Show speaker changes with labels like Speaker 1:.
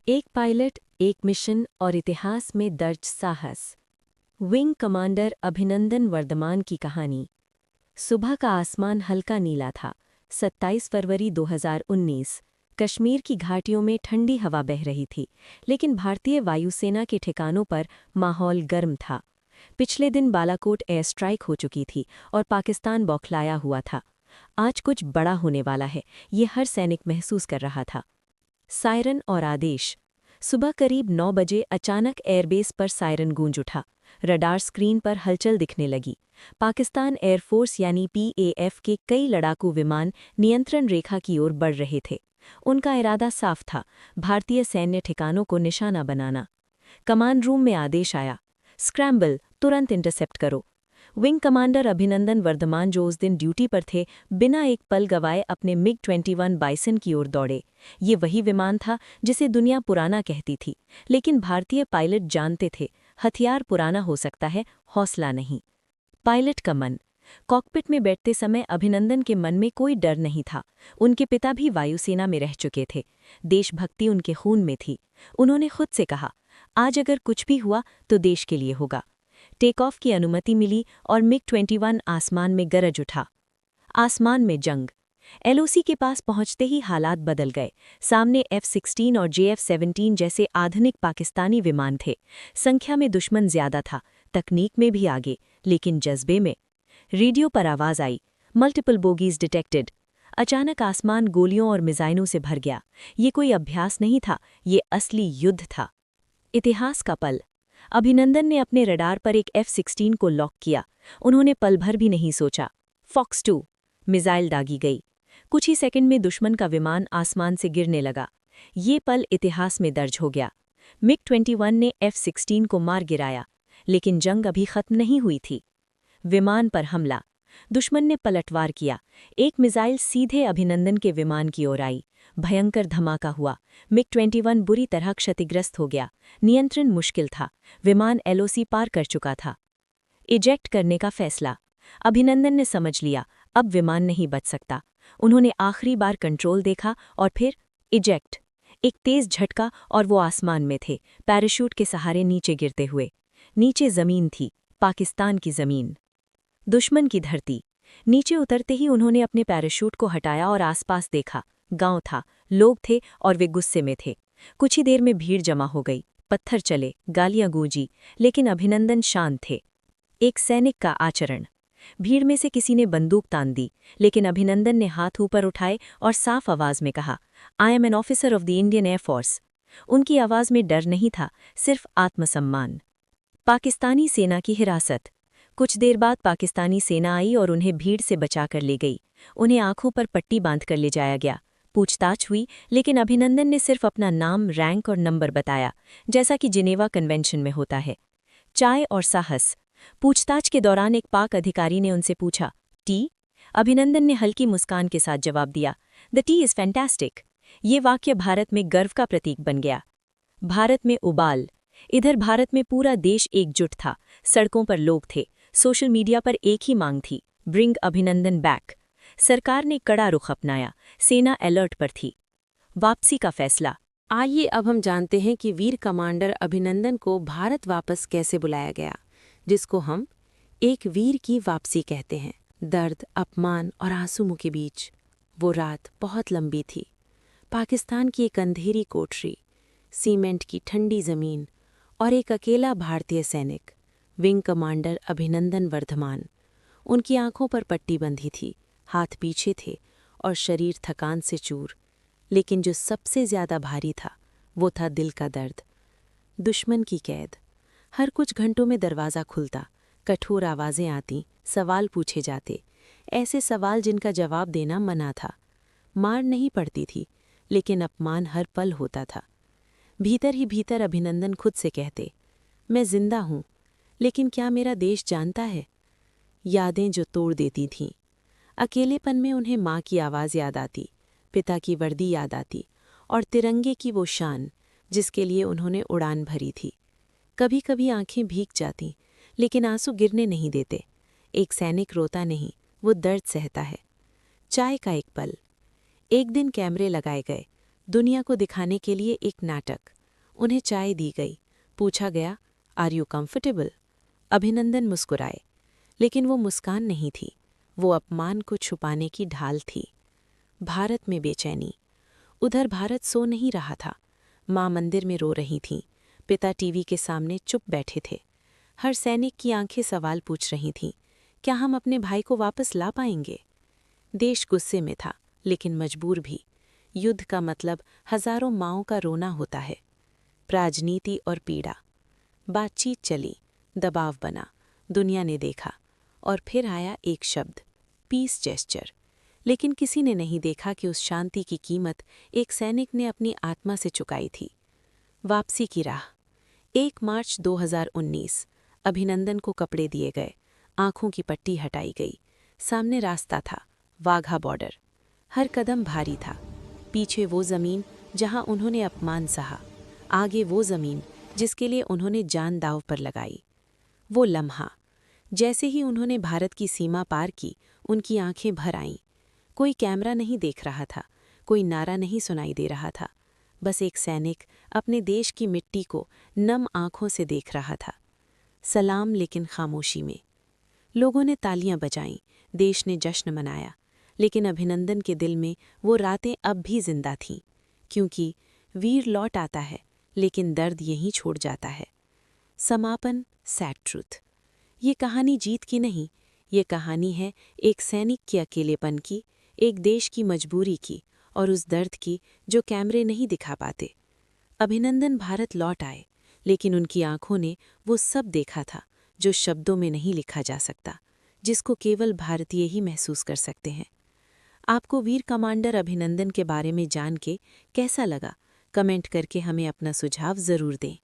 Speaker 1: एक पायलट, एक मिशन और इतिहास में दर्ज साहस। विंग कमांडर अभिनंदन वर्धमान की कहानी। सुबह का आसमान हल्का नीला था। 27 फरवरी 2019। कश्मीर की घाटियों में ठंडी हवा बह रही थी, लेकिन भारतीय वायुसेना के ठिकानों पर माहौल गर्म था। पिछले दिन बालाकोट एयर स्ट्राइक हो चुकी थी और पाकिस्तान बौखलाया हुआ था। आज कुछ बड़ा होने वाला है, ये हर सैनिक महसूस कर रहा था। सायरन और आदेश। सुबह करीब 9 बजे अचानक एयरबेस पर सायरन गूंज उठा। रडार स्क्रीन पर हलचल दिखने लगी। पाकिस्तान एयरफोर्स यानी PAF के कई लड़ाकू विमान नियंत्रण रेखा की ओर बढ़ रहे थे। उनका इरादा साफ था, भारतीय सैन्य ठिकानों को निशाना बनाना। कमांड रूम में आदेश आया, स्क्रैम्बल, तुरंत इंटरसेप्ट करो। विंग कमांडर अभिनंदन वर्धमान, जो उस दिन ड्यूटी पर थे, बिना एक पल गवाए अपने MiG-21 बाइसन की ओर दौड़े। ये वही विमान था जिसे दुनिया पुराना कहती थी, लेकिन भारतीय पायलट जानते थे, हथियार पुराना हो सकता है, हौसला नहीं। पायलट का मन। कॉकपिट में बैठते समय अभिनंदन के मन में कोई डर नहीं था। उनके पिता भी वायुसेना में रह चुके थे। देशभक्ति उनके खून में थी। उन्होंने खुद से कहा, आज अगर कुछ भी हुआ तो देश के लिए होगा। टेक ऑफ की अनुमति मिली और MiG-21 आसमान में गरज उठा। आसमान में जंग। LOC के पास पहुंचते ही हालात बदल गए। सामने F-16 और JF-17 जैसे आधुनिक पाकिस्तानी विमान थे। संख्या में दुश्मन ज्यादा था, तकनीक में भी आगे, लेकिन जज्बे में। रेडियो पर आवाज आई, मल्टीपल बोगीज डिटेक्टेड। अचानक आसमान गोलियों और मिसाइलों से भर गया। ये कोई अभ्यास नहीं था, ये असली युद्ध था। इतिहास का पल। अभिनंदन ने अपने रडार पर एक F-16 को लॉक किया। उन्होंने पल भर भी नहीं सोचा। फॉक्स 2 मिसाइल दागी गई। कुछ ही सेकंड में दुश्मन का विमान आसमान से गिरने लगा। ये पल इतिहास में दर्ज हो गया। MiG-21 ने F-16 को मार गिराया, लेकिन जंग अभी खत्म नहीं हुई थी। विमान पर हमला। दुश्मन ने पलटवार किया। एक मिसाइल सीधे अभिनंदन के विमान की ओर आई। भयंकर धमाका हुआ। MiG-21 बुरी तरह क्षतिग्रस्त हो गया। नियंत्रण मुश्किल था। विमान LOC पार कर चुका था। इजेक्ट करने का फैसला। अभिनंदन ने समझ लिया, अब विमान नहीं बच सकता। उन्होंने आखिरी बार कंट्रोल देखा और फिर इजेक्ट। एक तेज झटका और वो आसमान में थे, पैराशूट के सहारे नीचे गिरते हुए। नीचे जमीन थी, पाकिस्तान की जमीन। दुश्मन की धरती। नीचे उतरते ही उन्होंने अपने पैराशूट को हटाया और आसपास देखा। गांव था, लोग थे और वे गुस्से में थे। कुछ ही देर में भीड़ जमा हो गई। पत्थर चले, गालियां गूंजी, लेकिन अभिनंदन शांत थे। एक सैनिक का आचरण। भीड़ में से किसी ने बंदूक तान दी, लेकिन अभिनंदन ने हाथ ऊपर उठाए और साफ आवाज में कहा, I am an officer of the Indian air force. उनकी आवाज में डर नहीं था, सिर्फ आत्मसम्मान। पाकिस्तानी सेना की हिरासत। कुछ देर बाद पाकिस्तानी सेना आई और उन्हें भीड़ से बचाकर ले गई। उन्हें आंखों पर पट्टी बांधकर ले जाया गया। पूछताछ हुई, लेकिन अभिनंदन ने सिर्फ अपना नाम, रैंक और नंबर बताया, जैसा कि जिनेवा कन्वेंशन में होता है। चाय और साहस। पूछताछ के दौरान एक पाक अधिकारी ने उनसे पूछा, टी? अभिनंदन ने हल्की मुस्कान के साथ जवाब दिया, द टी इज़ फैंटास्टिक। ये वाक्य भारत में गर्व का प्रतीक बन गया। भारत में उबाल। इधर भारत में पूरा देश एकजुट था। सड़कों पर लोग थे। सोशल मीडिया पर एक ही मांग थी, ब्रिंग अभिनंदन बैक। सरकार ने कड़ा रुख अपनाया। सेना अलर्ट पर थी। वापसी का फैसला।
Speaker 2: आइए अब हम जानते हैं कि वीर कमांडर अभिनंदन को भारत वापस कैसे बुलाया गया, जिसको हम एक वीर की वापसी कहते हैं। दर्द, अपमान और आंसुओं के बीच वो रात बहुत लंबी थी। पाकिस्तान की एक अंधेरी कोठरी, सीमेंट की ठंडी जमीन और एक अकेला भारतीय सैनिक, विंग कमांडर अभिनंदन वर्धमान। उनकी आंखों पर पट्टी बंधी थी, हाथ पीछे थे और शरीर थकान से चूर। लेकिन जो सबसे ज्यादा भारी था, वो था दिल का दर्द। दुश्मन की कैद। हर कुछ घंटों में दरवाज़ा खुलता, कठोर आवाज़ें आती, सवाल पूछे जाते, ऐसे सवाल जिनका जवाब देना मना था। मार नहीं पड़ती थी, लेकिन अपमान हर पल होता था। भीतर ही भीतर अभिनंदन खुद से कहते, मैं जिंदा हूँ, लेकिन क्या मेरा देश जानता है? यादें जो तोड़ देती थीं। अकेलेपन में उन्हें माँ की आवाज़ याद आती, पिता की वर्दी याद आती और तिरंगे की वो शान जिसके लिए उन्होंने उड़ान भरी थी। कभी कभी आंखें भीग जातीं, लेकिन आंसू गिरने नहीं देते। एक सैनिक रोता नहीं, वो दर्द सहता है। चाय का एक पल। एक दिन कैमरे लगाए गए, दुनिया को दिखाने के लिए एक नाटक। उन्हें चाय दी गई। पूछा गया, आर यू कंफर्टेबल? अभिनंदन मुस्कुराए, लेकिन वो मुस्कान नहीं थी, वो अपमान को छुपाने की ढाल थी। भारत में बेचैनी। उधर भारत सो नहीं रहा था। माँ मंदिर में रो रही थीं, पिता टीवी के सामने चुप बैठे थे। हर सैनिक की आंखें सवाल पूछ रही थीं, क्या हम अपने भाई को वापस ला पाएंगे? देश गुस्से में था, लेकिन मजबूर भी। युद्ध का मतलब हजारों माँओं का रोना होता है। राजनीति और पीड़ा। बातचीत चली, दबाव बना, दुनिया ने देखा, और फिर आया एक शब्द, पीस जेस्चर। लेकिन किसी ने नहीं देखा कि उस शांति की कीमत एक सैनिक ने अपनी आत्मा से चुकाई थी। वापसी की राह। 1 मार्च 2019। अभिनंदन को कपड़े दिए गए, आंखों की पट्टी हटाई गई। सामने रास्ता था, वाघा बॉर्डर। हर कदम भारी था। पीछे वो जमीन जहां उन्होंने अपमान सहा, आगे वो जमीन जिसके लिए उन्होंने जान दांव पर लगाई। वो लम्हा, जैसे ही उन्होंने भारत की सीमा पार की, उनकी आंखें भर आईं। कोई कैमरा नहीं देख रहा था, कोई नारा नहीं सुनाई दे रहा था। बस एक सैनिक अपने देश की मिट्टी को नम आंखों से देख रहा था। सलाम, लेकिन खामोशी में। लोगों ने तालियां बजाईं, देश ने जश्न मनाया, लेकिन अभिनंदन के दिल में वो रातें अब भी जिंदा थीं, क्योंकि वीर लौट आता है, लेकिन दर्द यहीं छोड़ जाता है। समापन, सैड ट्रूथ। ये कहानी जीत की नहीं, ये कहानी है एक सैनिक के अकेलेपन की, एक देश की मजबूरी की, और उस दर्द की जो कैमरे नहीं दिखा पाते। अभिनंदन भारत लौट आए, लेकिन उनकी आंखों ने वो सब देखा था जो शब्दों में नहीं लिखा जा सकता, जिसको केवल भारतीय ही महसूस कर सकते हैं। आपको वीर कमांडर अभिनंदन के बारे में जान के कैसा लगा? कमेंट करके हमें अपना सुझाव ज़रूर दें।